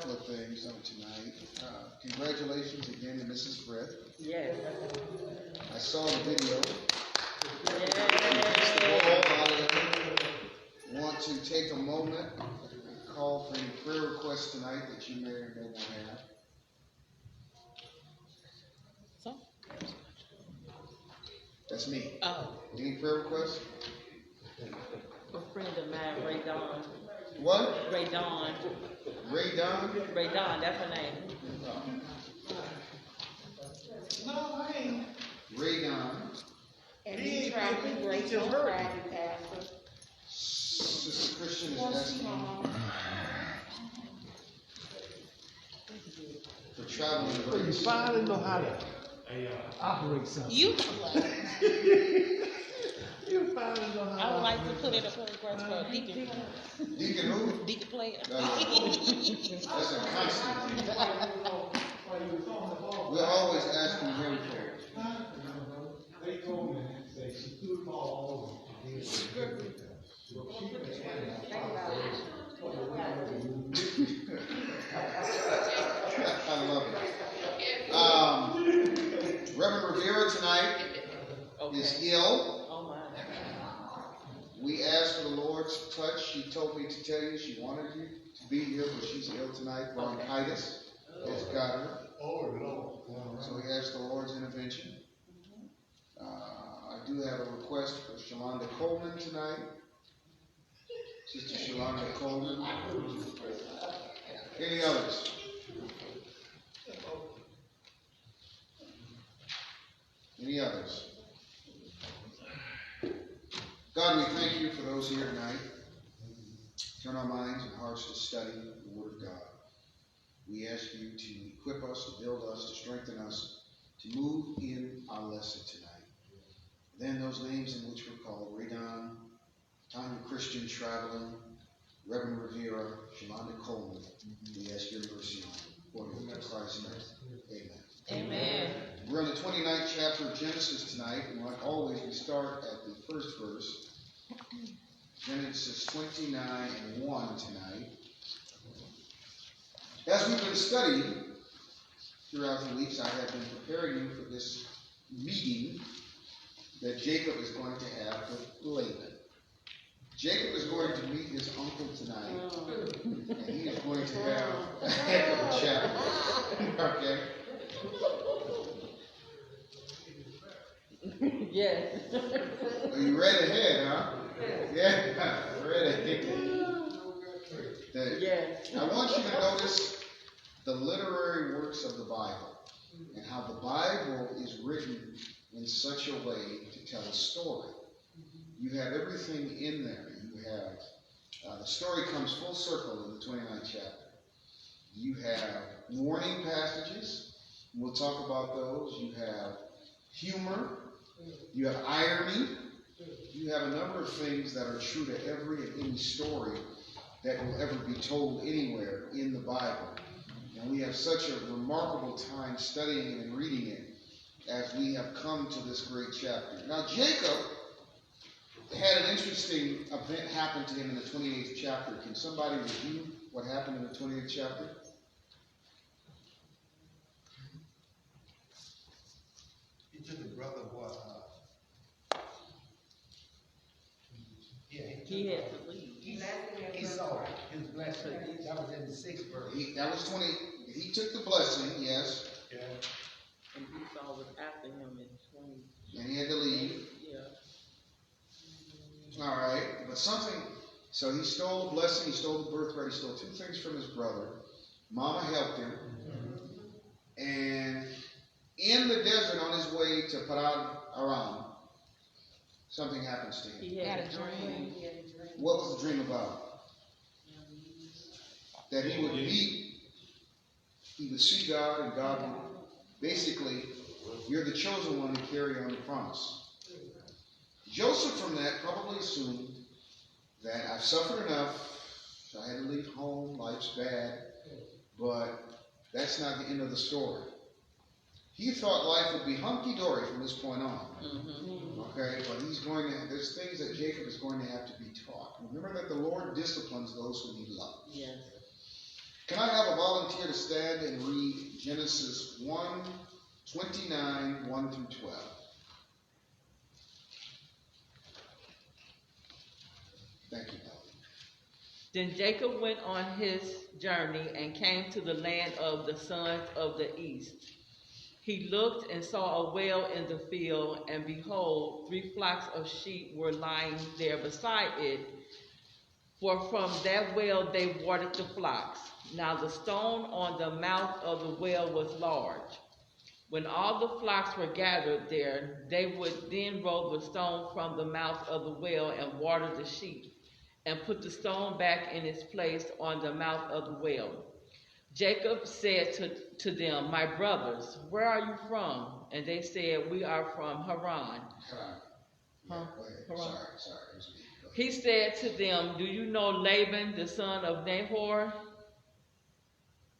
couple of things on tonight. Congratulations again to Mrs. Brett. Yes. I saw the video. I want to take a moment and call for any prayer requests tonight that you may or may not have. So? That's me. Oh. Any prayer requests? A friend of mine, Ray Dawn. What? Ray Dawn. Ray Don? Ray Dawn, that's her name. Ray Don. And he's traveling great on Friday, Pastor. Sister Christian is asking for traveling So you grace. finally know how to operate something. You play. You finally know how to I would like to operate put in a prayer request for a deacon. Deacon who? Deacon player. That's a constant thing. We're always asking him for it. They told me, they she threw the ball all over. I love it. Reverend Rivera tonight is ill. Oh my. We asked for the Lord's touch. She told me to tell you she wanted you to be here, but she's ill tonight. Bronchitis has got her. Oh, Lord. So we asked the Lord's intervention. I do have a request for Shalonda Coleman tonight. Sister Shalonda Coleman. Any others? Any others? God, we thank you for those here tonight. Turn our minds and hearts to study the Word of God. We ask you to equip us, to build us, to strengthen us, to move in our lesson tonight. Then those names in which we're called, Radon, Tanya Christian traveling, Reverend Rivera, Shalonda Coleman, we ask your mercy on them. For Christ's name. Amen. Amen. We're in the 29th chapter of Genesis tonight, and like always, we start at the first verse. Genesis 29 and 1 tonight. As we've been studying throughout the weeks, I have been preparing you for this meeting that Jacob is going to have with Laban. Jacob is going to meet his uncle tonight, and he is going to have a heck of a chat. Okay? Yes. Are you read ahead, huh? Yeah, read ahead. Yes. I want you to notice the literary works of the Bible and how the Bible is written in such a way to tell a story. You have everything in there. You have, the story comes full circle in the 29th chapter. You have warning passages. We'll talk about those. You have humor. You have irony. You have a number of things that are true to every and any story that will ever be told anywhere in the Bible. And we have such a remarkable time studying it and reading it as we have come to this great chapter. Now, Jacob had an interesting event happen to him in the 28th chapter. Can somebody review what happened in the 28th chapter? He took his brother, what? Yeah, He had to leave. he saw it. His blessing. That was in the 6th verse. That was 20. He took the blessing, yes, Yeah. And Esau was after him in 20. and he had to leave. Yeah. All right, but something, so he stole the blessing, he stole the birthright, he stole two things from his brother. Mama helped him. And in the desert on his way to Paran Aram, something happens to him. He had a dream. What was the dream about? That he would meet, he would see God, and God would, basically, you're the chosen one to carry on the promise. Joseph from that probably assumed that I've suffered enough, so I had to leave home, life's bad, but that's not the end of the story. He thought life would be hunky-dory from this point on. Okay, but there's things that Jacob is going to have to be taught. Remember that the Lord disciplines those whom he loves. Yes. Can I have a volunteer to stand and read Genesis 1:29, 1 through 12? Thank you, Ellie. Then Jacob went on his journey and came to the land of the sons of the east. He looked and saw a well in the field, and behold, 3 flocks of sheep were lying there beside it, for from that well they watered the flocks. Now the stone on the mouth of the well was large. When all the flocks were gathered there, they would then roll the stone from the mouth of the well and water the sheep, and put the stone back in its place on the mouth of the well. Jacob said to them, "My brothers, where are you from?" And they said, "We are from Haran." Go ahead. Haran. Sorry. It was me. Go ahead. He said to them, "Do you know Laban, the son of Nahor?"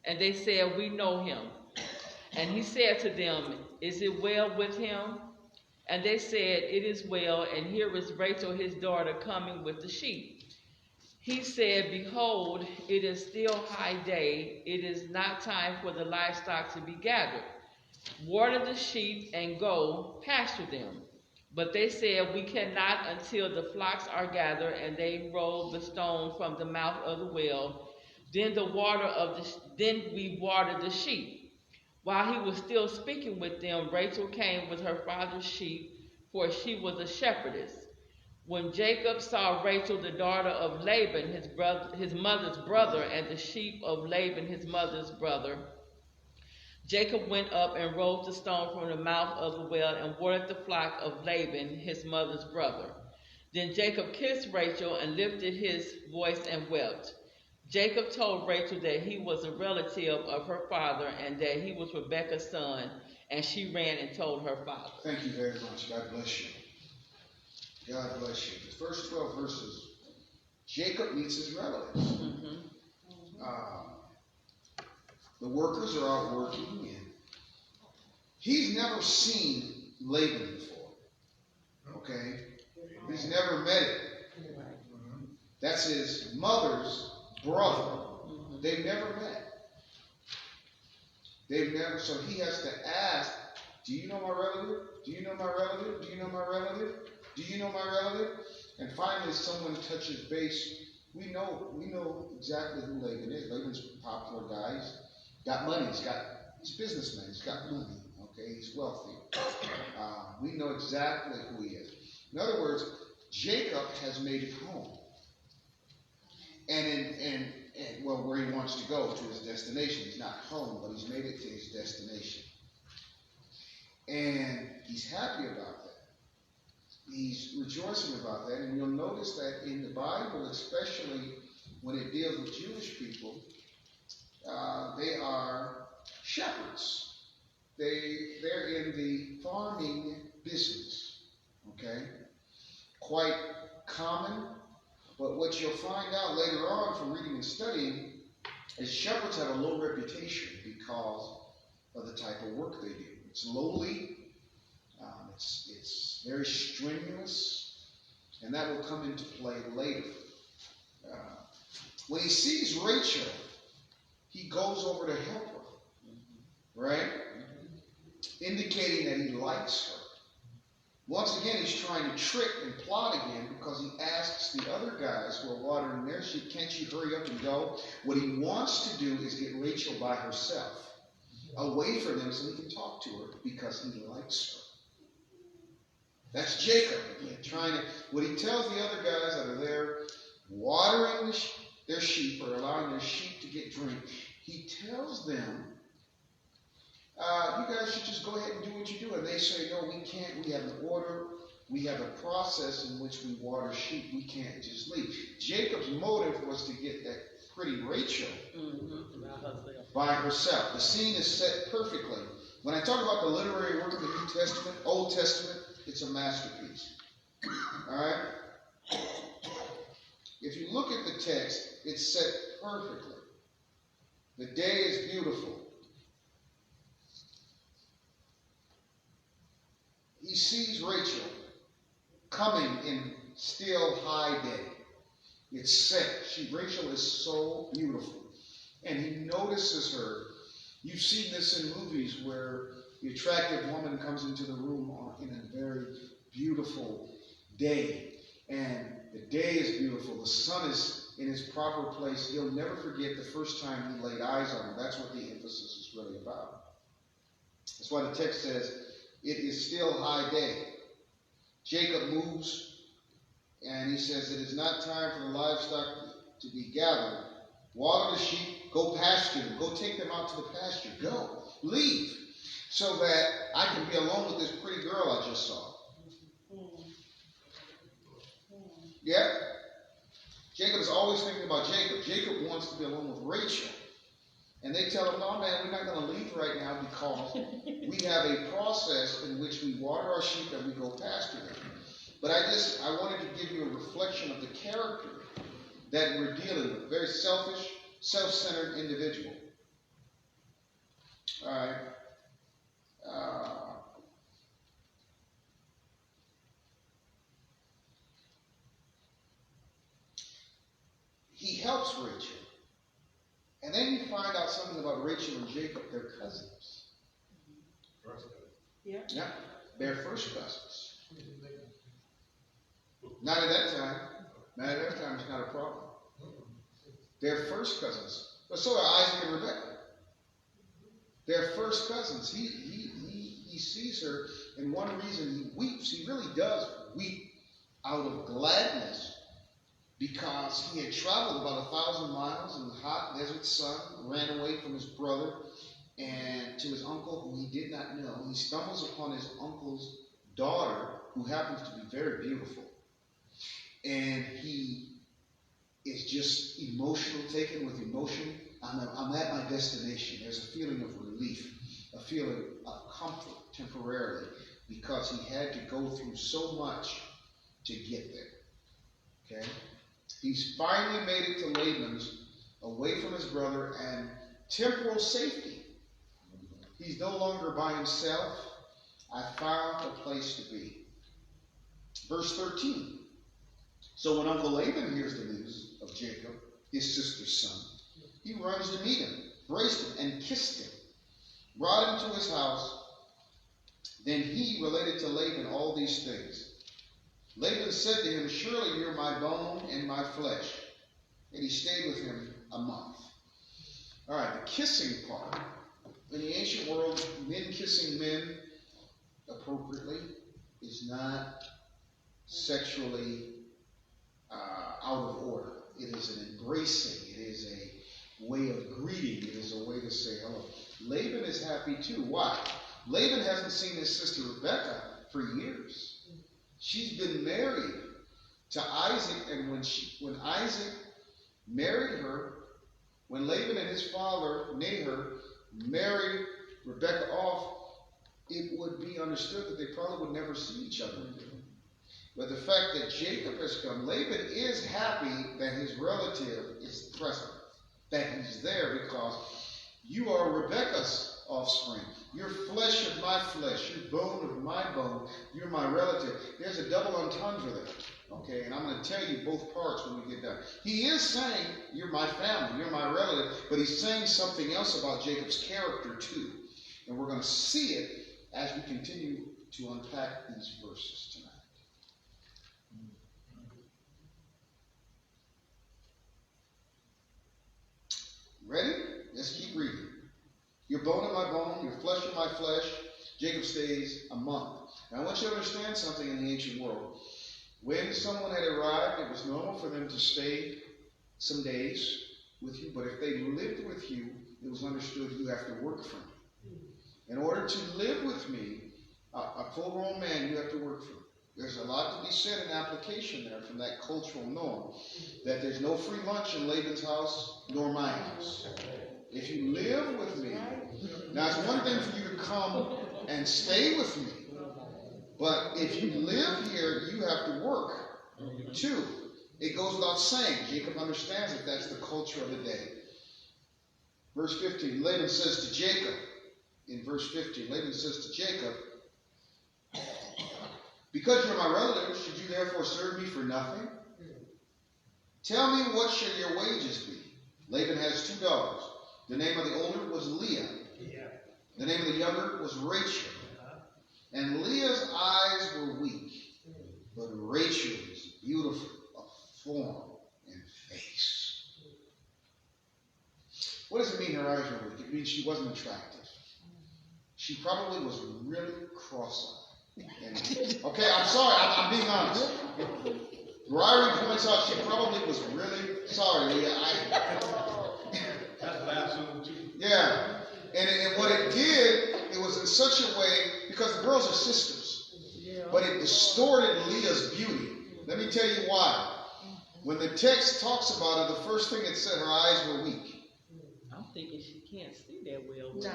And they said, "We know him." And he said to them, "Is it well with him?" And they said, "It is well, and here is Rachel his daughter coming with the sheep." He said, "Behold, it is still high day. It is not time for the livestock to be gathered. Water the sheep and go pasture them." But they said, "We cannot until the flocks are gathered." And they rolled the stone from the mouth of the well. Then we watered the sheep. While he was still speaking with them, Rachel came with her father's sheep, for she was a shepherdess. When Jacob saw Rachel, the daughter of Laban, his mother's brother, and the sheep of Laban, his mother's brother, Jacob went up and rolled the stone from the mouth of the well and watered the flock of Laban, his mother's brother. Then Jacob kissed Rachel and lifted his voice and wept. Jacob told Rachel that he was a relative of her father and that he was Rebekah's son, and she ran and told her father. Thank you very much. God bless you. God bless you. The first 12 verses, Jacob meets his relatives. The workers are out working, and he's never seen Laban before. Okay? He's never met him. That's his mother's brother. They've never met. So he has to ask, "Do you know my relative? Do you know my relative? Do you know my relative? Do you know my relative?" And finally someone touches base. We know exactly who Laban is. Laban's a popular guy. He's got money. He's a businessman. He's got money. Okay, he's wealthy. We know exactly who he is. In other words, Jacob has made it home. And where he wants to go, to his destination. He's not home, but he's made it to his destination. And he's happy about that. He's rejoicing about that. And you'll notice that in the Bible, especially when it deals with Jewish people, they are shepherds. They're in the farming business. Okay? Quite common. But what you'll find out later on from reading and studying is shepherds have a low reputation because of the type of work they do. It's lowly, it's very strenuous, and that will come into play later. When he sees Rachel, he goes over to help her, right? Indicating that he likes her. Once again, he's trying to trick and plot again because he asks the other guys who are watering their sheep, "Can't you hurry up and go?" What he wants to do is get Rachel by herself, away from them so he can talk to her because he likes her. That's Jacob again, what he tells the other guys that are there watering their sheep or allowing their sheep to get drink, he tells them, "You guys should just go ahead and do what you do." And they say, "No, we can't. We have an order. We have a process in which we water sheep. We can't just leave." Jacob's motive was to get that pretty Rachel by herself. The scene is set perfectly. When I talk about the literary work of the New Testament, Old Testament, it's a masterpiece. All right? If you look at the text, it's set perfectly. The day is beautiful. He sees Rachel coming in still high day. It's set. Rachel is so beautiful. And he notices her. You've seen this in movies where the attractive woman comes into the room in a very beautiful day. And the day is beautiful. The sun is in its proper place. He'll never forget the first time he laid eyes on her. That's what the emphasis is really about. That's why the text says, it is still high day. Jacob moves, and he says, it is not time for the livestock to be gathered. Water the sheep, go pasture them, go take them out to the pasture, go, leave, so that I can be alone with this pretty girl I just saw. Yeah? Jacob is always thinking about Jacob. Jacob wants to be alone with Rachel. And they tell him, no, man, we're not going to leave right now because we have a process in which we water our sheep and we go pasture them. But I wanted to give you a reflection of the character that we're dealing with. Very selfish, self-centered individual. All right. He helps Rachel. And then you find out something about Rachel and Jacob. They're cousins. Yeah. Yeah. They're first cousins. Not at that time. Not at that time, it's not a problem. They're first cousins. But so are Isaac and Rebekah. They're first cousins. He sees her, and one reason he weeps, he really does weep out of gladness, because he had traveled about 1,000 miles in the hot desert sun, ran away from his brother and to his uncle who he did not know. He stumbles upon his uncle's daughter, who happens to be very beautiful. And he is just emotional, taken with emotion. I'm at my destination. There's a feeling of relief, a feeling of comfort temporarily, because he had to go through so much to get there. Okay? He's finally made it to Laban's, away from his brother, and temporal safety. He's no longer by himself. I found a place to be. Verse 13. So when Uncle Laban hears the news of Jacob, his sister's son, he runs to meet him, embraced him, and kissed him, brought him to his house. Then he related to Laban all these things. Laban said to him, surely you're my bone and my flesh. And he stayed with him a month. All right, the kissing part. In the ancient world, men kissing men appropriately is not sexually out of order. It is an embracing. It is a way of greeting. It is a way to say hello. Laban is happy too. Why? Laban hasn't seen his sister Rebekah for years. She's been married to Isaac, and when Isaac married her, when Laban and his father, Nahor, married Rebekah off, it would be understood that they probably would never see each other again. But the fact that Jacob has come, Laban is happy that his relative is present, that he's there, because you are Rebekah's offspring. You're flesh of my flesh. You're bone of my bone. You're my relative. There's a double entendre there. Okay, and I'm going to tell you both parts when we get done. He is saying, you're my family, you're my relative, but he's saying something else about Jacob's character too. And we're going to see it as we continue to unpack these verses tonight. Ready? Let's keep reading. You're bone of my bone, you're flesh of my flesh. Jacob stays a month. Now I want you to understand something in the ancient world. When someone had arrived, it was normal for them to stay some days with you, but if they lived with you, it was understood you have to work for me. In order to live with me, a full-grown man, you have to work for me. There's a lot to be said in application there from that cultural norm, that there's no free lunch in Laban's house nor my house. If you live with me, now it's one thing for you to come and stay with me, but if you live here, you have to work too. It goes without saying. Jacob understands that that's the culture of the day. Verse 15, Laban says to Jacob, in verse 15, Laban says to Jacob, because you're my relative, should you therefore serve me for nothing? Tell me, what shall your wages be? Laban has 2 daughters. The name of the older was Leah. Yeah. The name of the younger was Rachel. And Leah's eyes were weak, but Rachel was beautiful of form and face. What does it mean her eyes were weak? It means she wasn't attractive. She probably was really cross-eyed. Okay, I'm sorry, I'm being honest. Ryrie points out she probably was really sorry, Leah. That's what I assume too. Yeah. And what it did, it was in such a way, because the girls are sisters, but it distorted Leah's beauty. Let me tell you why. When the text talks about it, the first thing it said, her eyes were weak. I'm thinking she can't see that well. No.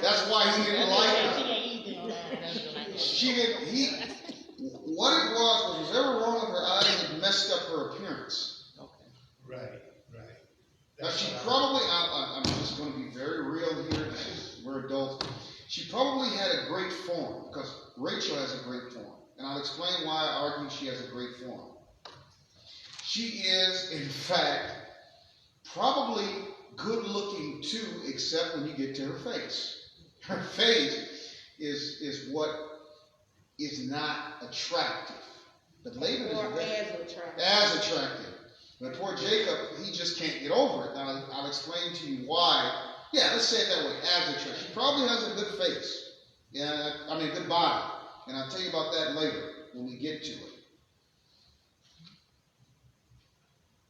That's why he didn't like her. What it was whatever wrong with her eyes had messed up her appearance. Okay. Right. Now she probably, I'm just going to be very real here, we're adults. She probably had a great form, because Rachel has a great form. And I'll explain why I argue she has a great form. She is, in fact, probably good looking too, except when you get to her face. Her face is what is not attractive. But Laban is as attractive. But poor Jacob, he just can't get over it. Now, I'll explain to you why. Yeah, let's say it that way, as attractive. She probably has a good face. Yeah, I mean, a good body. And I'll tell you about that later when we get to it.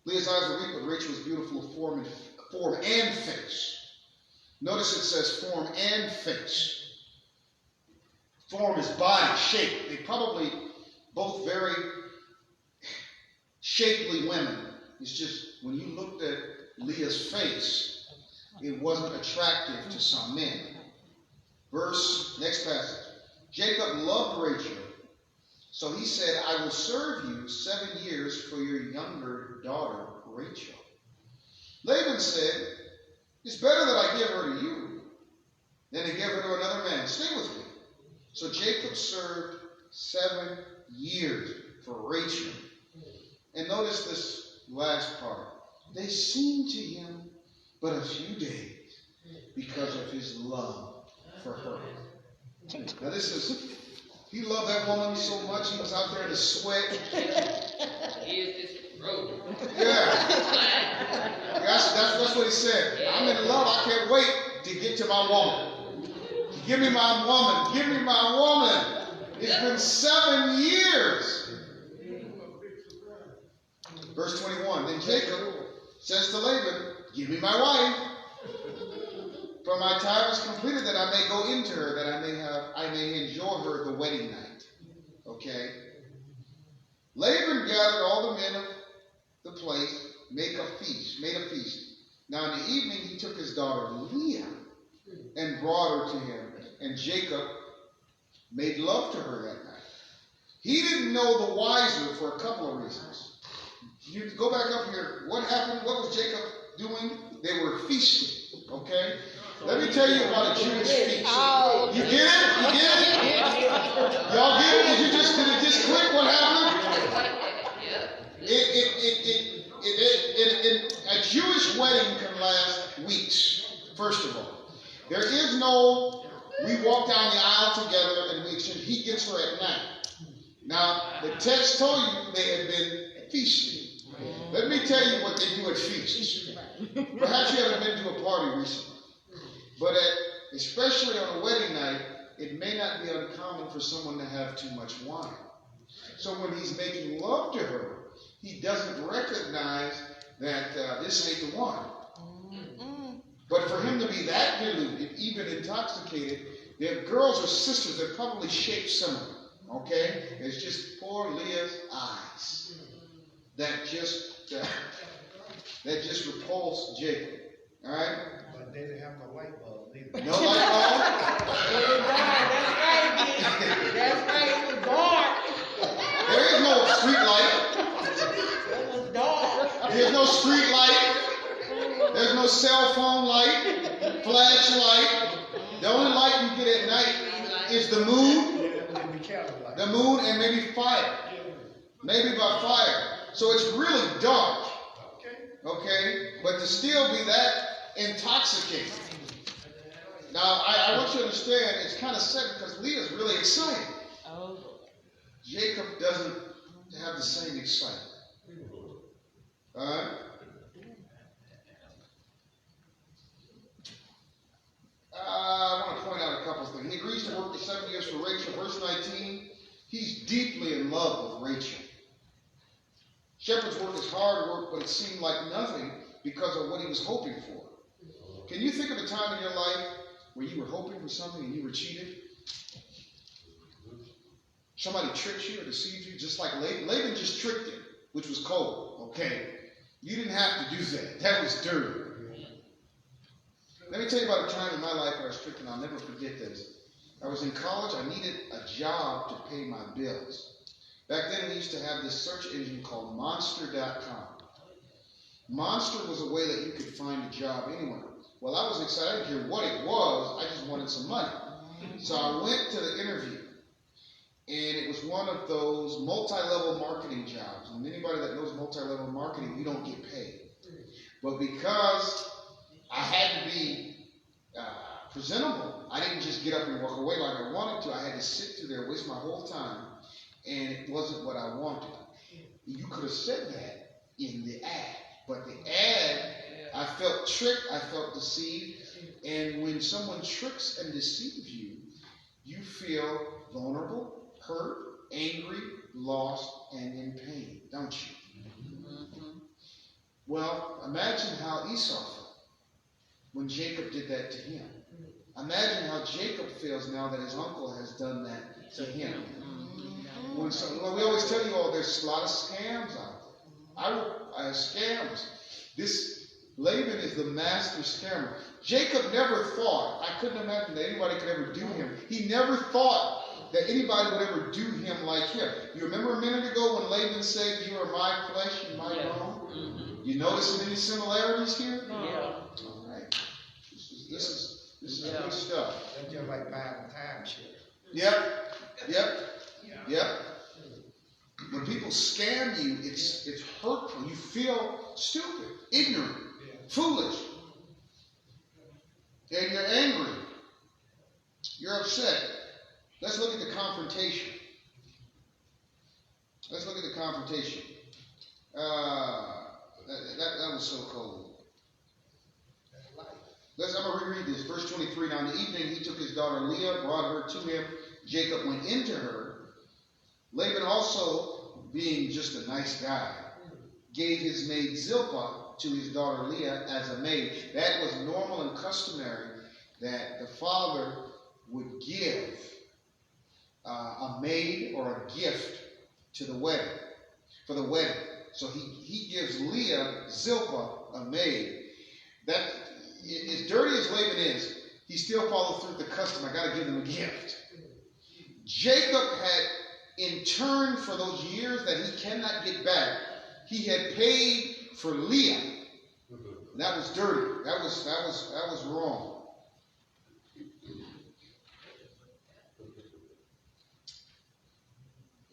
Leah's eyes were weak, but Rachel was beautiful of form and face. Notice it says form and face. Form is body, shape. They probably both very shapely women. It's just when you looked at Leah's face, it wasn't attractive to some men. Next passage. Jacob loved Rachel, so he said, I will serve you 7 years for your younger daughter, Rachel. Laban said, it's better that I give her to you than to give her to another man. Stay with me. So Jacob served 7 years for Rachel. And notice this last part. They seemed to him but a few days because of his love for her. Now he loved that woman so much he was out there in the sweat. Yeah. That's what he said. I'm in love. I can't wait to get to my woman. Give me my woman. Give me my woman. It's been 7 years. Verse 21. Then Jacob says to Laban, give me my wife. For my time is completed that I may go into her, that I may enjoy her the wedding night. Okay? Laban gathered all the men of the place, made a feast. Now in the evening he took his daughter Leah and brought her to him, and Jacob made love to her that night. He didn't know the wiser for a couple of reasons. You go back up here. What happened? What was Jacob doing? They were feasting. Okay? Let me tell you about a Jewish feast. You get it? You get it? Y'all get it? Did it just click what happened? A Jewish wedding can last weeks, first of all. There is no, we walk down the aisle together and we exchange. He gets her at night. Now, the text told you they had been feasting. Let me tell you what they do at feasts. Perhaps you haven't been to a party recently. But especially on a wedding night, it may not be uncommon for someone to have too much wine. So when he's making love to her, he doesn't recognize that this ain't the one. But for him to be that deluded, even intoxicated, their girls are sisters. They're probably shaped similar. Okay? It's just poor Leah's eyes that just repulsed Jacob. All right? But they didn't have no light bulb either. No light bulb? That's right, it was dark. There is no street light. It was dark. There's no street light. There's no cell phone light, flashlight. The only light you get at night is the moon. The moon and maybe fire. Maybe by fire. So it's really dark. Okay? But to still be that intoxicated. Now, I want you to understand, it's kind of sad because Leah's really excited. Oh. Jacob doesn't have the same excitement. All right? I want to point out a couple of things. He agrees to work the 7 years for Rachel. Verse 19, he's deeply in love with Rachel. Shepherd's work is hard work, but it seemed like nothing because of what he was hoping for. Can you think of a time in your life where you were hoping for something and you were cheated? Somebody tricked you or deceived you, just like Laban. Laban just tricked him, which was cold. Okay, you didn't have to do that. That was dirty. Let me tell you about a time in my life where I was tricked, and I'll never forget this. I was in college. I needed a job to pay my bills. Back then, we used to have this search engine called Monster.com. Monster was a way that you could find a job anywhere. Well, I was excited. I didn't care what it was. I just wanted some money. So I went to the interview. And it was one of those multi-level marketing jobs. And anybody that knows multi-level marketing, you don't get paid. But because I had to be presentable, I didn't just get up and walk away like I wanted to. I had to sit through there, waste my whole time, and it wasn't what I wanted. You could have said that in the ad. But the ad, I felt tricked, I felt deceived. And when someone tricks and deceives you, you feel vulnerable, hurt, angry, lost, and in pain, don't you? Mm-hmm. Well, imagine how Esau felt when Jacob did that to him. Imagine how Jacob feels now that his uncle has done that to him. Mm-hmm. We always tell you all there's a lot of scams out there. Scams. This Laban is the master scammer. Jacob never thought, I couldn't imagine that anybody could ever do him. He never thought that anybody would ever do him like him. You remember a minute ago when Laban said, "You are my flesh and my bone"? Mm-hmm. You notice any similarities here? Yeah. All right. This is good stuff. That's just like buying a timeshare. Yep. When people scam you, it's hurtful. You feel stupid, ignorant, foolish. And you're angry. You're upset. Let's look at the confrontation. That was so cold. I'm going to reread this. Verse 23. Now in the evening he took his daughter Leah, brought her to him. Jacob went into her. Laban also, being just a nice guy, gave his maid Zilpah to his daughter Leah as a maid. That was normal and customary that the father would give a maid or a gift to the wedding, for the wedding. So he gives Leah Zilpah a maid. That, as dirty as Laban is, he still followed through with the custom. I got to give them a gift. Jacob had, in turn for those years that he cannot get back, he had paid for Leah. That was dirty. That was wrong.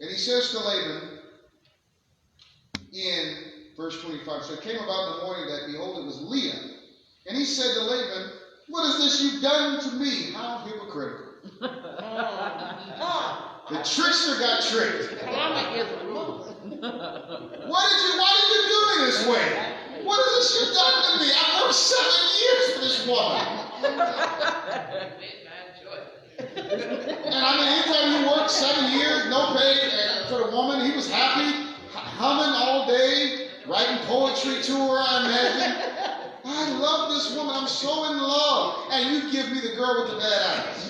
And he says to Laban in verse 25, so it came about in the morning that, behold, it was Leah. And he said to Laban, what is this you've done to me? How hypocritical. The trickster got tricked. Why did you do me this way? What is this you've done to me? I've worked 7 years for this woman. And I mean, anytime you work 7 years, no pay for the woman, he was happy, humming all day, writing poetry to her, I imagine. I love this woman, I'm so in love. And you give me the girl with the bad eyes.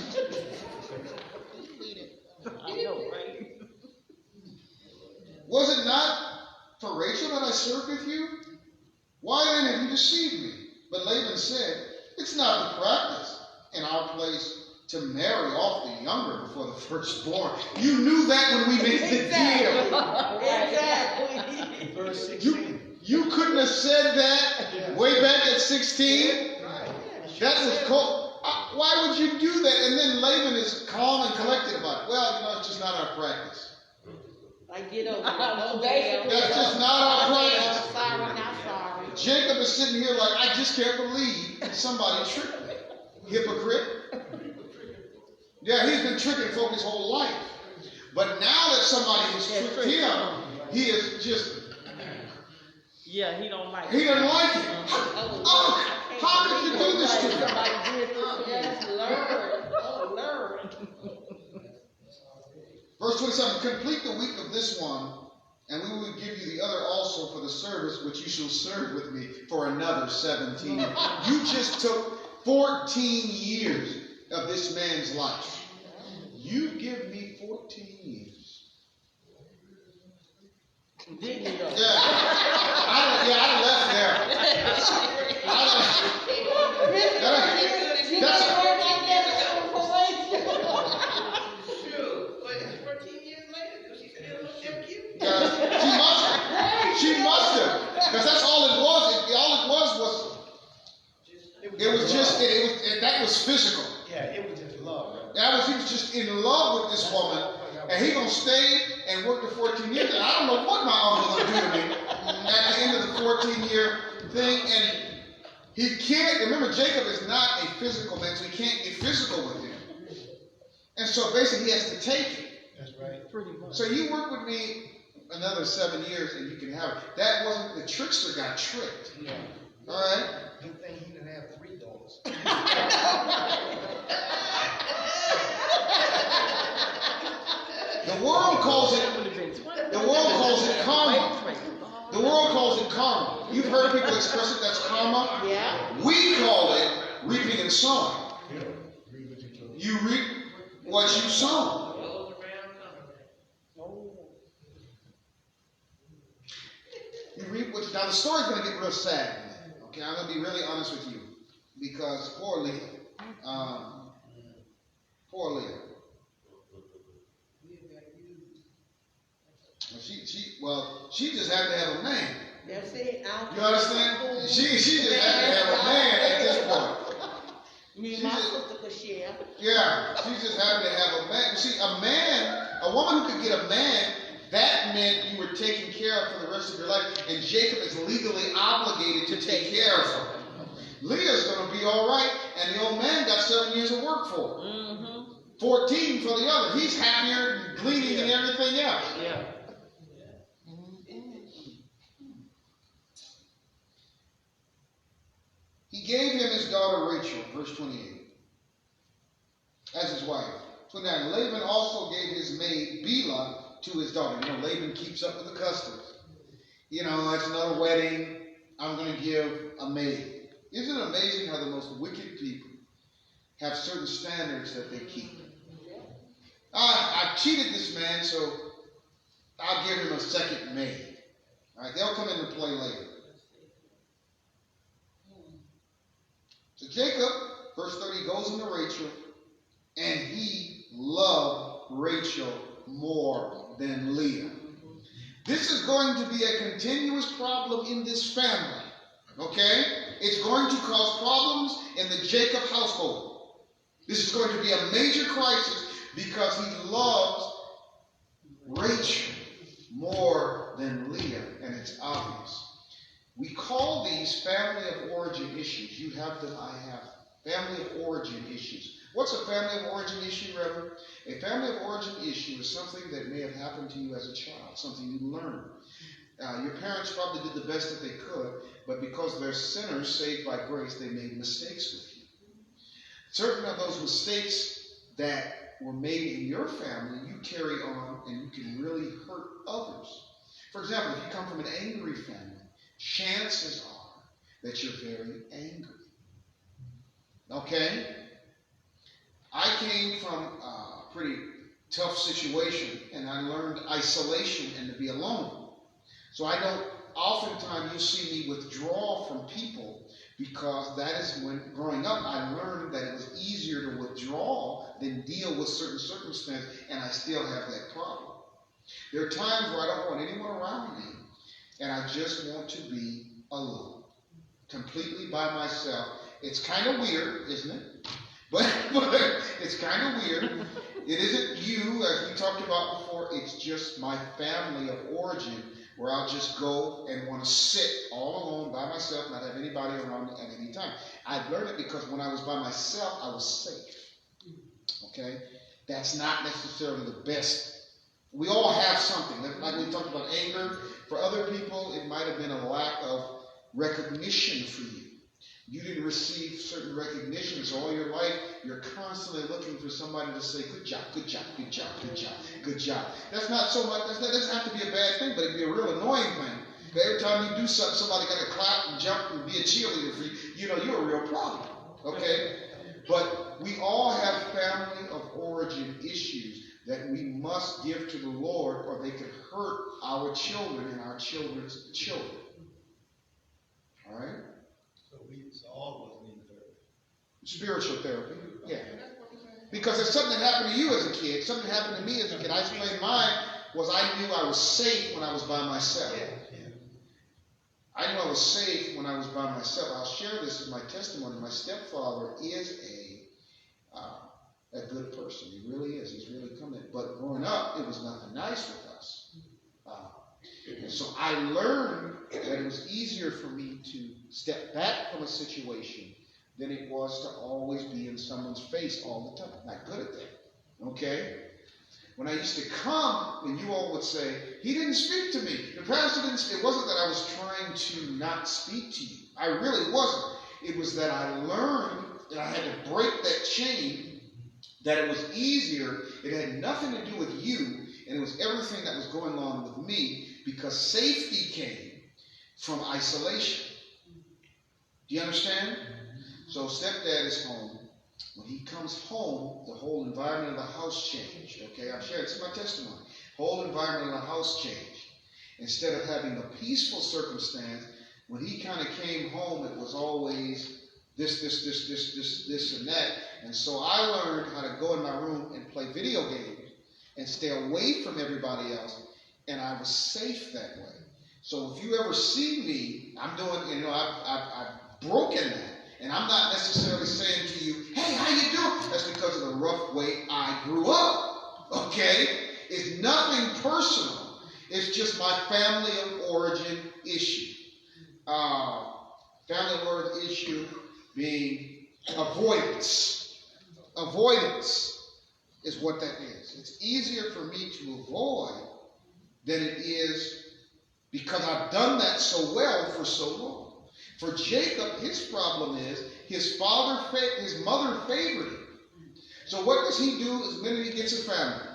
I know, right? Was it not for Rachel that I served with you? Why then have you deceived me? But Laban said, it's not the practice in our place to marry off the younger before the firstborn. You knew that when we made the deal. Exactly. Verse 16. You couldn't have said that way back at 16. That was cold. Why would you do that? And then Laban is calm and collected about it. Well, it's just not our practice. Like, get over it. That's just not our practice. Sorry, not sorry. Jacob is sitting here like, I just can't believe somebody tricked me. Hypocrite. Yeah, he's been tricking folk his whole life. But now that somebody has tricked him, he is just... Yeah, he don't like it. He doesn't like it. How could you do this to me? Yes, learn. Oh, learn. Verse 27, complete the week of this one, and we will give you the other also for the service which you shall serve with me for another 17 years. You just took 14 years of this man's life. You give me 14 years. Yeah, I left there. She must have, because that's all it was. All it was that was physical. Yeah, it was just love. He was just in love with this woman, and he gonna stay and work the 14 years. And I don't know what my uncle gonna do to me at the end of the 14-year thing. And he can't. Remember, Jacob is not a physical man, so he can't get physical with him. And so basically, he has to take it. That's right. Pretty much. So you work with me another 7 years, and you can have it. That wasn't the trickster got tricked. Yeah. All right. Good thing he didn't have 3 daughters. The world calls it karma. The world calls it karma. You've heard people express it, that's karma. Yeah. We call it reaping and sowing. You reap what you sow. You reap what you... Now the story's going to get real sad. Okay, I'm going to be really honest with you. Because poor Leah. Poor Leah. She just had to have a man. That's it. You understand? She just had to have a man at this point. Me and my sister could share. Yeah, she just had to have a man. See, a woman who could get a man, that meant you were taken care of for the rest of your life, and Jacob is legally obligated to take care of her. Leah's going to be all right, and the old man got 7 years of work for her. 14 for the other. He's happier and gleaning and everything else. Yeah. He gave him his daughter Rachel, verse 28, as his wife. 29, Laban also gave his maid Bilhah to his daughter. You know, Laban keeps up with the customs. You know, it's another wedding. I'm going to give a maid. Isn't it amazing how the most wicked people have certain standards that they keep? I cheated this man, so I'll give him a second maid. All right, they'll come into play later. So Jacob, verse 30, goes into Rachel, and he loved Rachel more than Leah. This is going to be a continuous problem in this family. Okay? It's going to cause problems in the Jacob household. This is going to be a major crisis because he loves Rachel more than Leah, and it's obvious. We call these family of origin issues. You have them, I have. Family of origin issues. What's a family of origin issue, Reverend? A family of origin issue is something that may have happened to you as a child, something you learned. Your parents probably did the best that they could, but because they're sinners saved by grace, they made mistakes with you. Certain of those mistakes that were made in your family, you carry on and you can really hurt others. For example, if you come from an angry family, chances are that you're very angry. Okay? I came from a pretty tough situation, and I learned isolation and to be alone. So I don't, oftentimes you see me withdraw from people because that is when, growing up, I learned that it was easier to withdraw than deal with certain circumstances, and I still have that problem. There are times where I don't want anyone around me, and I just want to be alone, completely by myself. It's kind of weird, isn't it? But it's kind of weird. It isn't you, as we talked about before. It's just my family of origin where I'll just go and want to sit all alone by myself, not have anybody around me at any time. I learned it because when I was by myself, I was safe. Okay? That's not necessarily the best. We all have something. Like we talked about anger. For other people, it might have been a lack of recognition for you. You didn't receive certain recognition, so all your life you're constantly looking for somebody to say, good job, good job, good job, good job, good job. That's not so much, that doesn't have to be a bad thing, but it can be a real annoying thing. Because every time you do something, somebody got to clap and jump and be a cheerleader for you. You know, you're a real problem. Okay? But we all have family of origin issues that we must give to the Lord, or they could hurt our children and our children's children. All right? So all of us need therapy. Spiritual therapy, yeah. Because if something happened to you as a kid, something happened to me as a kid, I explained mine was I knew I was safe when I was by myself. I knew I was safe when I was by myself. I'll share this as my testimony. My stepfather is a good person. He really is. He's really coming. But growing up, it was nothing nice with us. And so I learned that it was easier for me to step back from a situation than it was to always be in someone's face all the time. Not good at that. Okay? When I used to come, and you all would say, he didn't speak to me. The pastor didn't speak. It wasn't that I was trying to not speak to you. I really wasn't. It was that I learned that I had to break that chain, that it was easier. It had nothing to do with you, and it was everything that was going on with me, because safety came from isolation. Do you understand? So stepdad is home. When he comes home, the whole environment of the house changed. Okay, I've shared, it's my testimony. Whole environment of the house changed. Instead of having a peaceful circumstance, when he kind of came home, it was always this, and that. And so I learned how to go in my room and play video games and stay away from everybody else. And I was safe that way. So if you ever see me, I'm doing, I've broken that. And I'm not necessarily saying to you, hey, how you doing? That's because of the rough way I grew up. Okay? It's nothing personal. It's just my family of origin issue. Family of origin issue being avoidance. Avoidance is what that is. It's easier for me to avoid than it is because I've done that so well for so long. For Jacob, his problem is his mother favored him. So what does he do the minute he gets a family?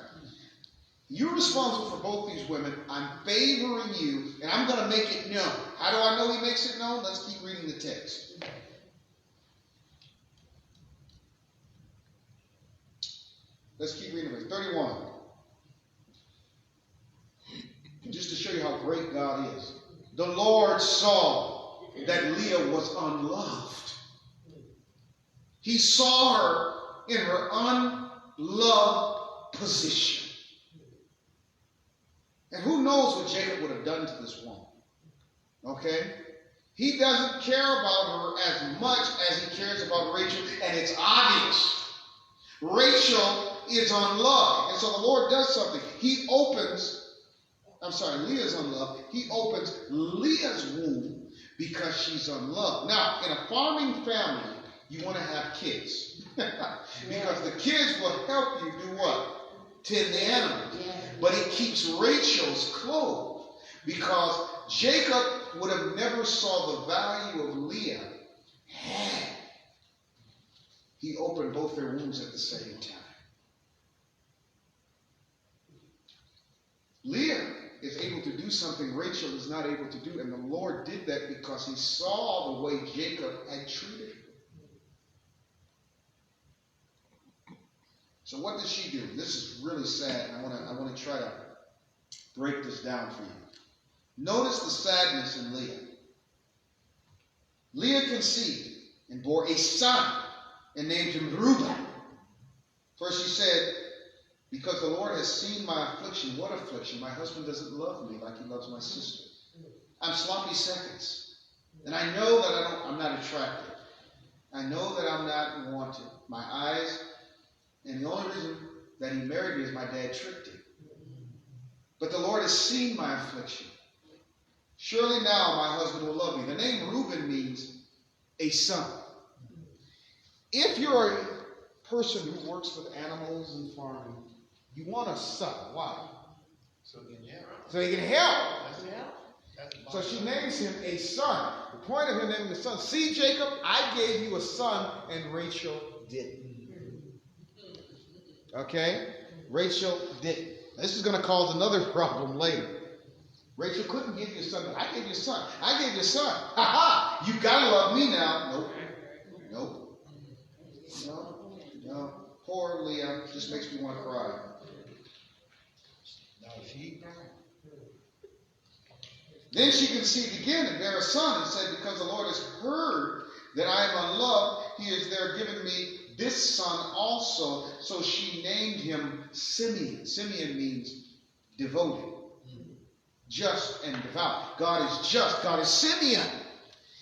You're responsible for both these women. I'm favoring you, and I'm going to make it known. How do I know he makes it known? Let's keep reading the text. Let's keep reading verse 31. Just to show you how great God is. The Lord saw that Leah was unloved. He saw her in her unloved position. And who knows what Jacob would have done to this woman? Okay? He doesn't care about her as much as he cares about Rachel, and it's obvious. Rachel is unloved. And so the Lord does something. Leah's unloved. He opens Leah's womb because she's unloved. Now, in a farming family, you want to have kids. Because the kids will help you do what? Tend the animals. But it keeps Rachel's clothes. Because Jacob would have never saw the value of Leah had he opened both their wombs at the same time. Leah is able to do something Rachel is not able to do, and the Lord did that because he saw the way Jacob had treated her. So what does she do? This is really sad, and I want to try to break this down for you. Notice the sadness in Leah. Leah conceived and bore a son and named him Reuben. First she said, because the Lord has seen my affliction. What affliction? My husband doesn't love me like he loves my sister. I'm sloppy seconds. And I know that I'm not attractive. I know that I'm not wanted. My eyes, and the only reason that he married me is my dad tricked him. But the Lord has seen my affliction. Surely now my husband will love me. The name Reuben means a son. If you're a person who works with animals and farming, you want a son. Why? So then, yeah. So he can help. That's So she names him a son. The point of him naming the son, see, Jacob, I gave you a son, and Rachel didn't. Okay? Rachel didn't. This is going to cause another problem later. Rachel couldn't give you a son, but I gave you a son. I gave you a son. Ha ha! You gotta love me now. Nope. Nope. No. No. Poor Leah. Just makes me want to cry. now she. Then she conceived again and bare a son and said, because the Lord has heard that I am unloved, he is there given me this son also. So she named him Simeon. Simeon means devoted, just and devout. God is just. God is Simeon.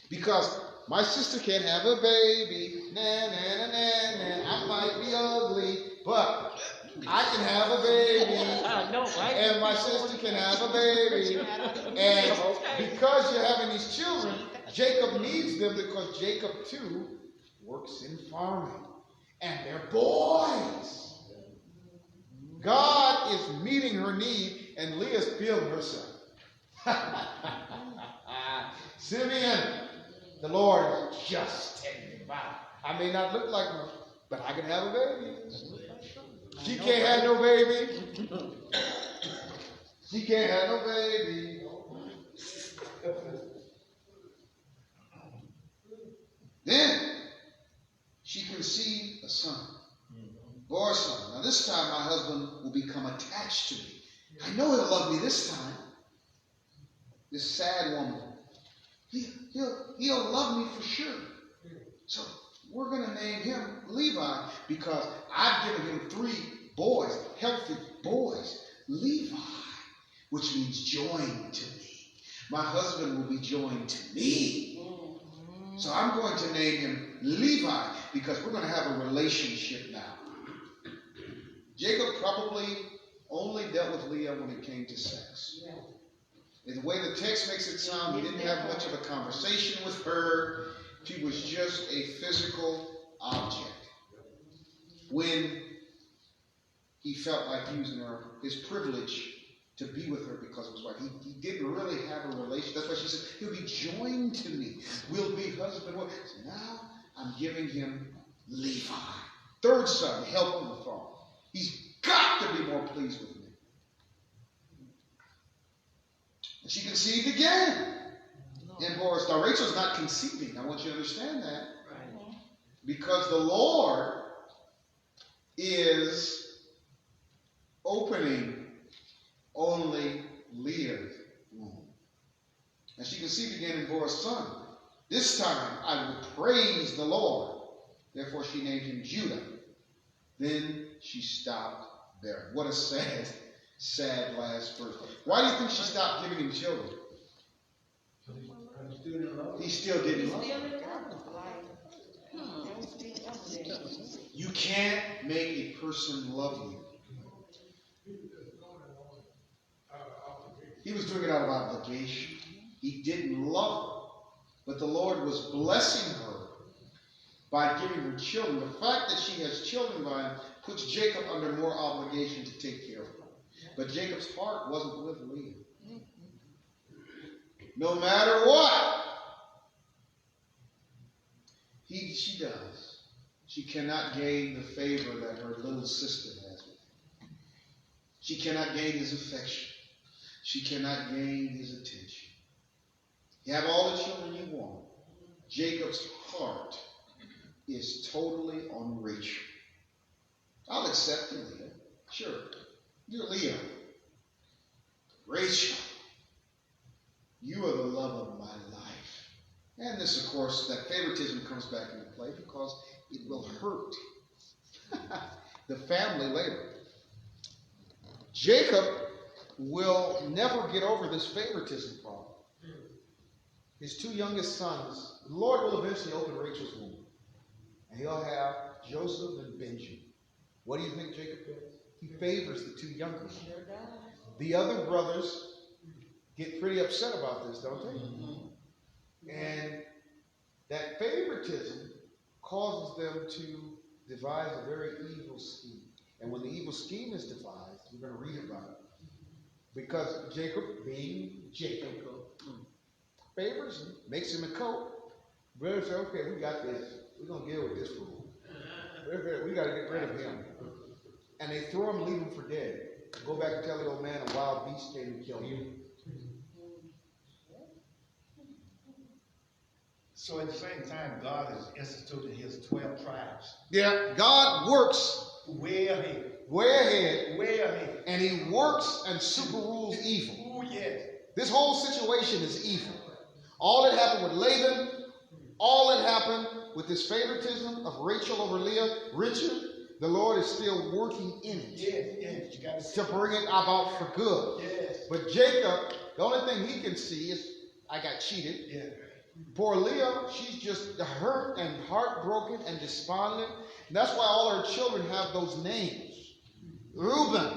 Because my sister can't have a baby. Nah, nah, nah, nah, nah. I might be ugly, but I can have a baby. I know, right? And my sister can have a baby. And because you're having these children, Jacob needs them because Jacob too works in farming. And they're boys. God is meeting her need, and Leah's feeling herself. Simeon, the Lord is just and devout. I may not look like her, but I can have a baby. She can't have no baby. She can't have no baby. Then she conceived a son, bore a son. Now this time my husband will become attached to me. I know he'll love me this time. This sad woman. He'll love me for sure. So we're going to name him Levi because I've given him 3 boys, healthy boys. Levi, which means joined to me. My husband will be joined to me. So I'm going to name him Levi because we're going to have a relationship now. Jacob probably only dealt with Leah when it came to sex. And the way the text makes it sound, he didn't have much of a conversation with her. She was just a physical object. When he felt like using her, his privilege to be with her because of his wife. He didn't really have a relationship. That's why she said, he'll be joined to me. We'll be husband and wife. So now I'm giving him Levi. 3rd son, help on the farm. He's got to be more pleased with me. And she conceived again. And Boaz, now Rachel's not conceiving. I want you to understand that. Right. Because the Lord is opening only Leah's womb. And she conceived again and bore a son. This time I will praise the Lord. Therefore she named him Judah. Then she stopped bearing. What a sad, sad last verse. Why do you think she stopped giving him children? He still didn't love her. You can't make a person love you. He was doing it out of obligation. He didn't love her. But the Lord was blessing her by giving her children. The fact that she has children by him puts Jacob under more obligation to take care of her. But Jacob's heart wasn't with Leah. No matter what she does, she cannot gain the favor that her little sister has with him. She cannot gain his affection. She cannot gain his attention. You have all the children you want. Jacob's heart is totally on Rachel. I'll accept you, Leah. Sure. You're Leah. Rachel, you are the love of my life. And this, of course, that favoritism comes back into play because it will hurt the family later. Jacob will never get over this favoritism problem. His 2 youngest sons, the Lord will eventually open Rachel's womb. And he'll have Joseph and Benjamin. What do you think Jacob does? He favors the 2 youngest. The other brothers get pretty upset about this, don't they? And that favoritism causes them to devise a very evil scheme. And when the evil scheme is devised, we're going to read about it. Because Jacob, being Jacob, favors him, makes him a coat. Brothers say, okay, we got this. We're going to deal with this fool. We got to get rid of him. And they throw him, leave him for dead. Go back and tell the old man a wild beast came and killed him. So at the same time, God has instituted his 12 tribes. Yeah, God works Way ahead. way ahead, Way ahead. and he works and super rules evil. Oh, yes. This whole situation is evil. All that happened with Laban, all that happened with this favoritism of Rachel over Leah, Richard, the Lord is still working in it. Yes. You got To bring it about for good. Yes. But Jacob, the only thing he can see is, I got cheated. Yeah. Poor Leah, she's just hurt and heartbroken and despondent. And that's why all her children have those names. Reuben,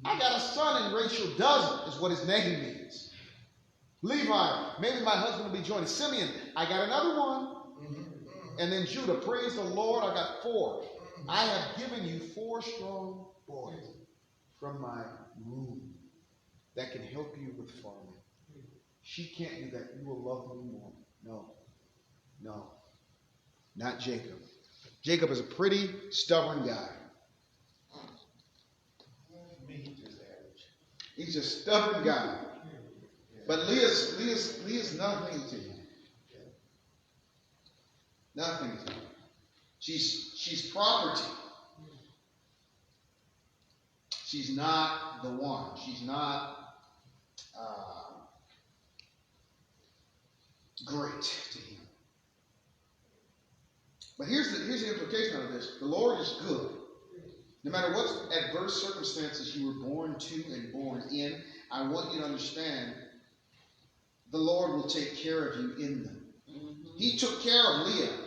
I got a son and Rachel doesn't, is what his name means. Levi, maybe my husband will be joining. Simeon, I got another one. And then Judah, praise the Lord, I got 4. I have given you 4 strong boys from my womb that can help you with farming. She can't do that. You will love me more. No. Not Jacob. Jacob is a pretty stubborn guy. Me, he's just average. He's a stubborn guy. But Leah's nothing to him. Nothing to him. She's property. She's not the one. She's not great to him. But here's the implication of this. The Lord is good. No matter what adverse circumstances you were born to and born in, I want you to understand the Lord will take care of you in them. He took care of Leah.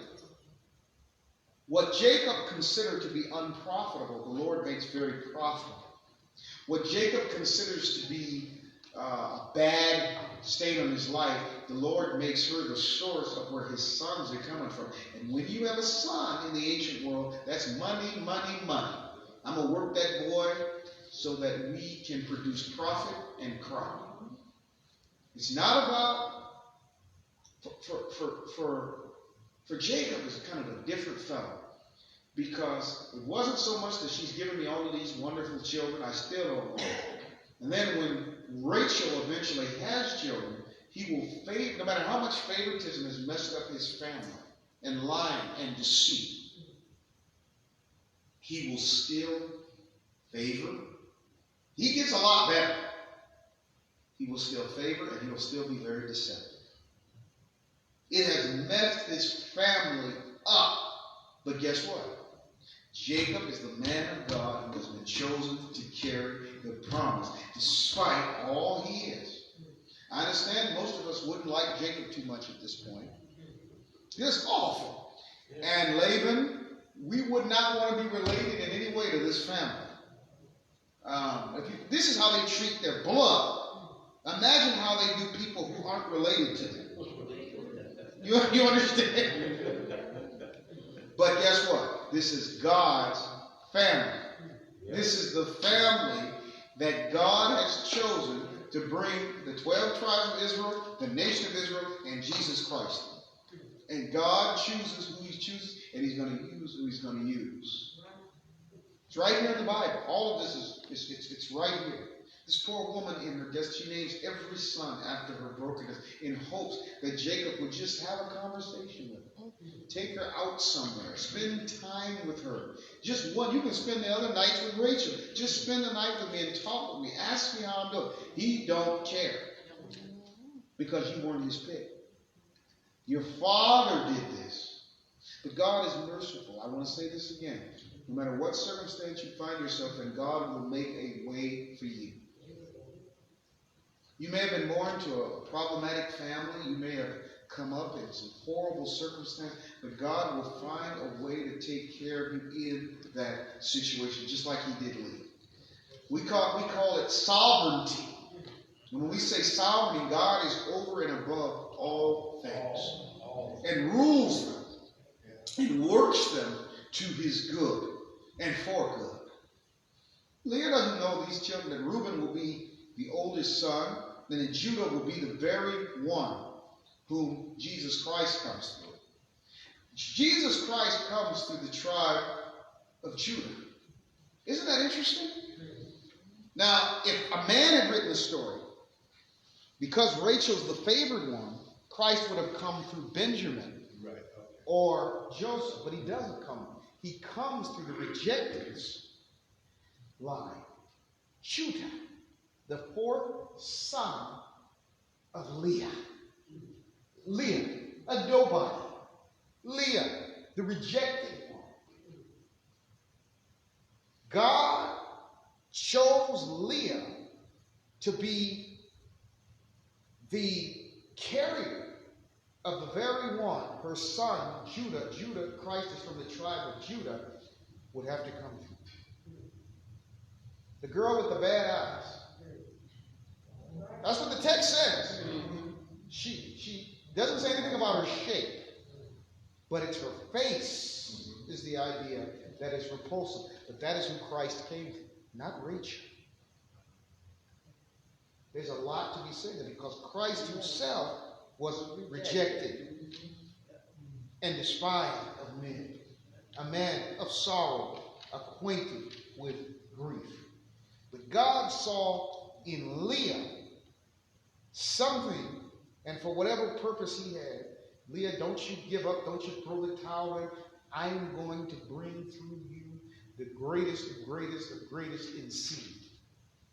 What Jacob considered to be unprofitable, the Lord makes very profitable. What Jacob considers to be a bad state on his life, the Lord makes her the source of where his sons are coming from. And when you have a son in the ancient world, that's money. I'm going to work that boy so that we can produce profit and crop. It's not about, for Jacob, it's kind of a different fellow. Because it wasn't so much that she's given me all of these wonderful children, I still don't know. And then when Rachel eventually has children, he will favor, no matter how much favoritism has messed up his family, and lying and deceit, he will still favor. He gets a lot better. He will still favor, and he will still be very deceptive. It has messed his family up. But guess what? Jacob is the man of God who has been chosen to carry the promise, despite all he is. I understand most of us wouldn't like Jacob too much at this point. It's awful. And Laban, we would not want to be related in any way to this family. This is how they treat their blood. Imagine how they do people who aren't related to them. You understand? But guess what? This is God's family. This is the family that God has chosen to bring the 12 tribes of Israel, the nation of Israel, and Jesus Christ. And God chooses who he chooses, and he's going to use who he's going to use. It's right here in the Bible. All of this is it's right here. This poor woman in her death, she names every son after her brokenness in hopes that Jacob would just have a conversation with her. Take her out somewhere. Spend time with her. Just one. You can spend the other nights with Rachel. Just spend the night with me and talk with me. Ask me how I'm doing. He don't care. Because you weren't his pick. Your father did this. But God is merciful. I want to say this again. No matter what circumstance you find yourself in, God will make a way for you. You may have been born to a problematic family. You may have come up in some horrible circumstance, but God will find a way to take care of you in that situation, just like he did Leah. We call it sovereignty. When we say sovereignty, God is over and above all things and rules them and works them to his good and for good. Leah doesn't know these children, that Reuben will be the oldest son, then Judah will be the very one whom Jesus Christ comes through. Jesus Christ comes through the tribe of Judah. Isn't that interesting? Now, if a man had written the story, because Rachel's the favored one, Christ would have come through Benjamin or Joseph, but he doesn't come. He comes through the rejected line. Judah, the fourth son of Leah. Leah, a nobody. Leah, the rejected one. God chose Leah to be the carrier of the very one, her son, Judah. Judah, Christ is from the tribe of Judah, would have to come through. The girl with the bad eyes. That's what the text says. She doesn't say anything about her shape, but it's her face is the idea that is repulsive. But that is who Christ came to, not Rachel. There's a lot to be said there because Christ himself was rejected and despised of men. A man of sorrow, acquainted with grief. But God saw in Leah something, and for whatever purpose he had, Leah, don't you give up, don't you throw the towel in. I'm going to bring through you the greatest in seed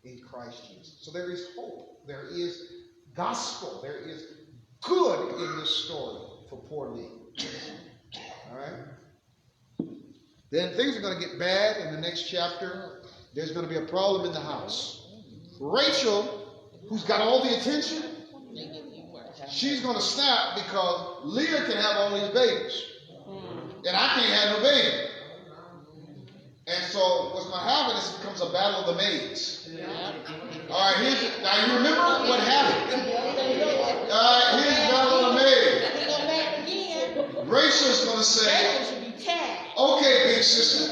in Christ Jesus. So there is hope. There is gospel. There is good in this story for poor Leah. All right? Then things are going to get bad in the next chapter. There's going to be a problem in the house. Rachel, who's got all the attention, she's going to snap because Leah can have all these babies. And I can't have no baby. And so what's going to happen is it becomes a battle of the maids. All right, now you remember what happened. All right, here's the battle of the maids. Rachel's going to say, okay, big sister.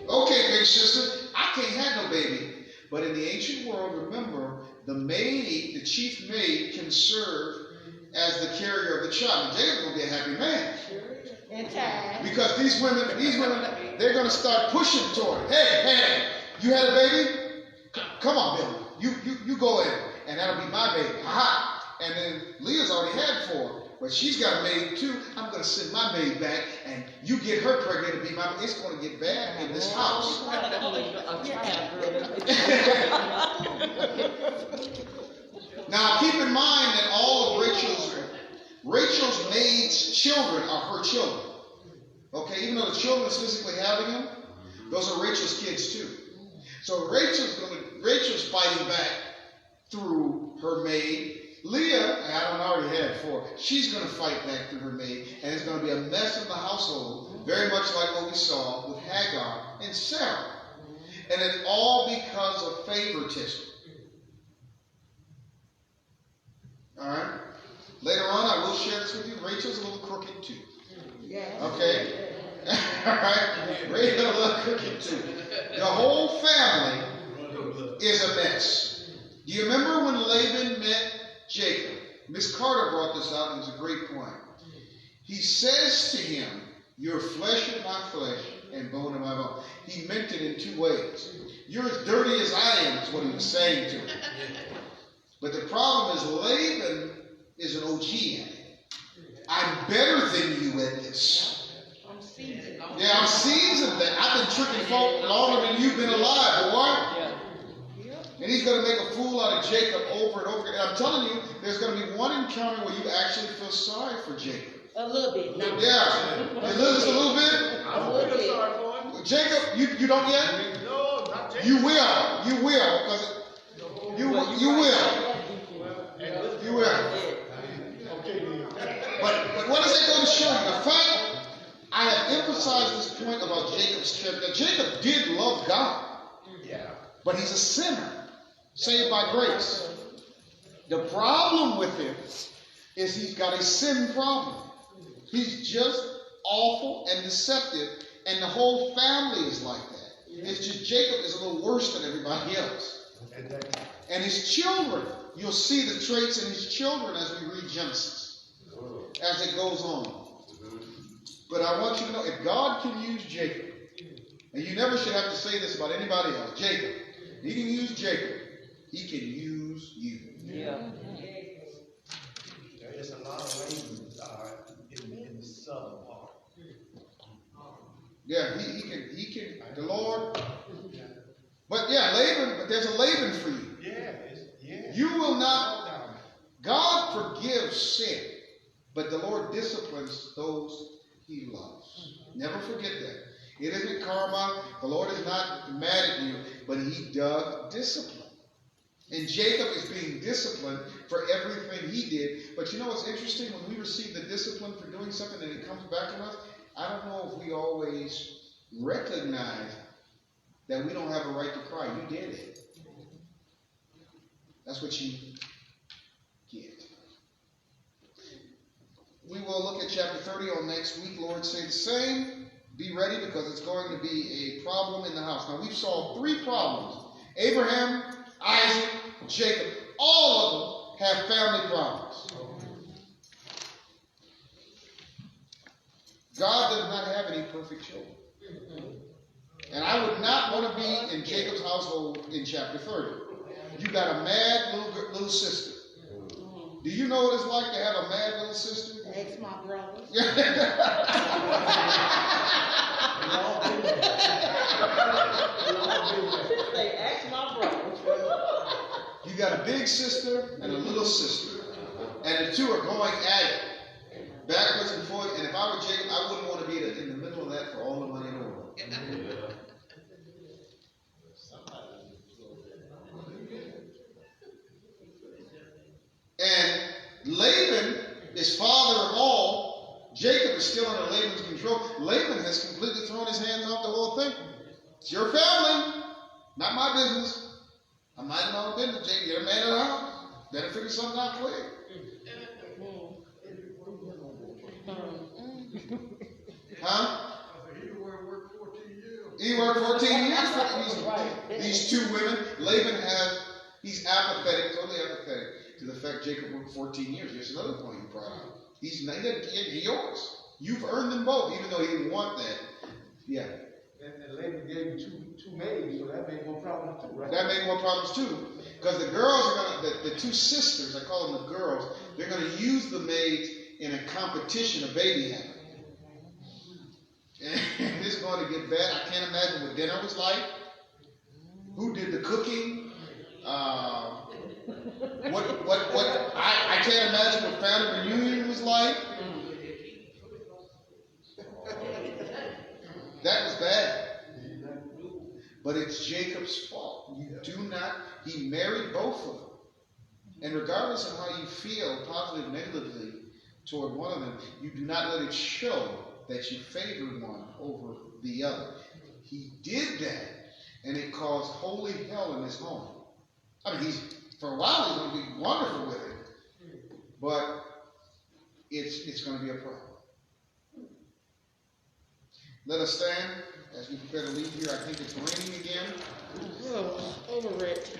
Okay, big sister. I can't have no baby. But in the ancient world, remember, the maid, the chief maid, can serve as the carrier of the child. And Jacob's going to be a happy man. Because these women, they're going to start pushing toward it. Hey, you had a baby? Come on, Billy. You go in, and that'll be my baby. Aha! And then Leah's already had 4, but she's got a maid too. I'm going to send my maid back, and you get her pregnant to be my. It's going to get bad in this house. Now, keep in mind that all of Rachel's maid's children are her children. Okay, even though the children is physically having them, those are Rachel's kids too. So Rachel's fighting back through her maid. Leah, Adam already had 4. She's going to fight back through her maid, and it's going to be a mess in the household, very much like what we saw with Hagar and Sarah. And it's all because of favoritism. All right. Later on, I will share this with you. Rachel's a little crooked too. Okay? All right? Rachel's a little crooked too. The whole family is a mess. Do you remember when Laban met Jacob? Miss Carter brought this out, and it's a great point. He says to him, "You're flesh of my flesh and bone of my bone." He meant it in 2 ways. You're as dirty as I am, is what he was saying to him. But the problem is Laban is an OG at it. I'm better than you at this. I'm seasoned. Yeah, I'm seasoned. I've been tricking folk longer than you've been alive, boy. And he's going to make a fool out of Jacob over and over again. And I'm telling you, there's going to be one encounter where you actually feel sorry for Jacob. A little bit. No. Yeah. Just a little bit? I don't feel sorry for him. Jacob, you don't yet? No, not Jacob. You will. You will. Because you will. You will. Okay, then. But what does that go to show you? The fact I have emphasized this point about Jacob's character. Jacob did love God. Yeah. But he's a sinner. Saved by grace. The problem with him is he's got a sin problem. He's just awful and deceptive, and the whole family is like that. It's just Jacob is a little worse than everybody else. And his children, you'll see the traits in his children as we read Genesis, as it goes on. But I want you to know, if God can use Jacob, and you never should have to say this about anybody else, Jacob, he can use Jacob, he can use you. Yeah. There is a lot of Ravens in the southern part. Yeah, he can, the Lord. But yeah, Laban, but there's a Laban for you. Yeah. You will not, God forgives sin, but the Lord disciplines those he loves. Never forget that. It isn't karma. The Lord is not mad at you, but he does discipline. And Jacob is being disciplined for everything he did. But you know what's interesting? When we receive the discipline for doing something and it comes back to us, I don't know if we always recognize that we don't have a right to cry. You did it. That's what you get. We will look at chapter 30 on next week. Lord, say the same. Be ready, because it's going to be a problem in the house. Now, we've solved 3 problems. Abraham, Isaac, Jacob. All of them have family problems. God does not have any perfect children. And I would not want to be in Jacob's household in chapter 30. You got a mad little sister. Do you know what it's like to have a mad little sister? Ex my brother. They ask my brother. You got a big sister and a little sister. And the two are going at it. Backwards and forwards. And if I were Jacob, I wouldn't want to be in the middle of that for all the money in the world. And Laban is father of all. Jacob is still under Laban's control. Laban has completely thrown his hands off the whole thing. It's your family, not my business. I'm minding my own business. Jacob, you're a man of the house. Better figure something out quick. Huh? He worked 14 years for these 2 women. Laban he's apathetic, totally apathetic to the fact Jacob worked 14 years. Here's another point you brought out. He's yours. You've earned them both, even though he didn't want that. Yeah. And Laban gave him two maids, so that made more problems too, right? That made more problems too. Because the girls are going to, the 2 sisters, I call them the girls, they're going to use the maids in a competition of baby having. And it's going to get bad. I can't imagine what dinner was like. Who did the cooking? I can't imagine what family reunion was like. That was bad. But it's Jacob's fault. He married both of them. And regardless of how you feel, positive or negatively, toward one of them, you do not let it show that you favored one over the other. He did that, and it caused holy hell in his home. I mean, for a while he's going to be wonderful with it, but it's going to be a problem. Let us stand as we prepare to leave here. I think it's raining again. Oh, over it.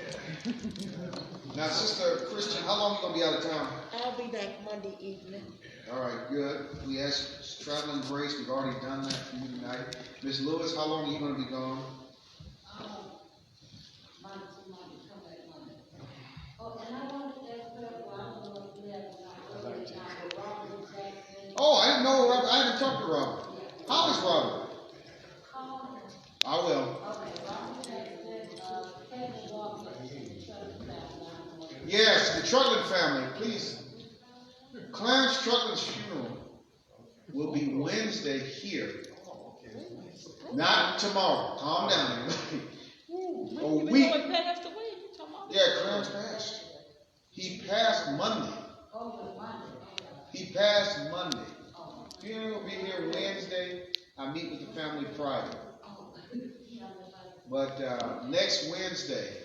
Now, Sister Christian, how long are you going to be out of town? I'll be back Monday evening. All right, good. We ask traveling grace. We've already done that for you tonight. Miss Lewis, how long are you going to be gone? Oh, I didn't know Robert. I haven't talked to Robert. How is Robert? I will. Yes, the Trutland family, please. Clarence Trutland's funeral will be Wednesday here. Not tomorrow. Calm down, everybody. A week. Yeah, Clarence passed. He passed Monday. He passed Monday. Funeral will be here Wednesday. I meet with the family Friday. But next Wednesday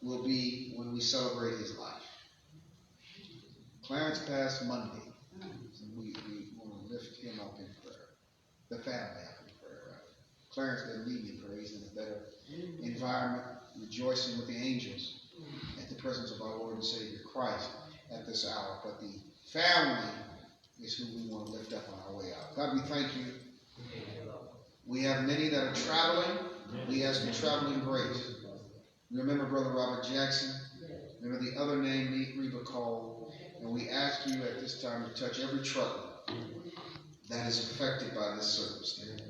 will be when we celebrate his life. Clarence passed Monday. So we want to lift him up in prayer. The family up in prayer. Right? Clarence didn't need me prayer. He's in a better environment, rejoicing with the angels at the presence of our Lord and Savior Christ at this hour. But the family is who we want to lift up on our way out. God, we thank you. We have many that are traveling. We ask for traveling grace. We remember Brother Robert Jackson. Remember the other name Reba called. And we ask you at this time to touch every truck that is affected by this circumstance.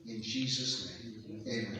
In Jesus' name, amen.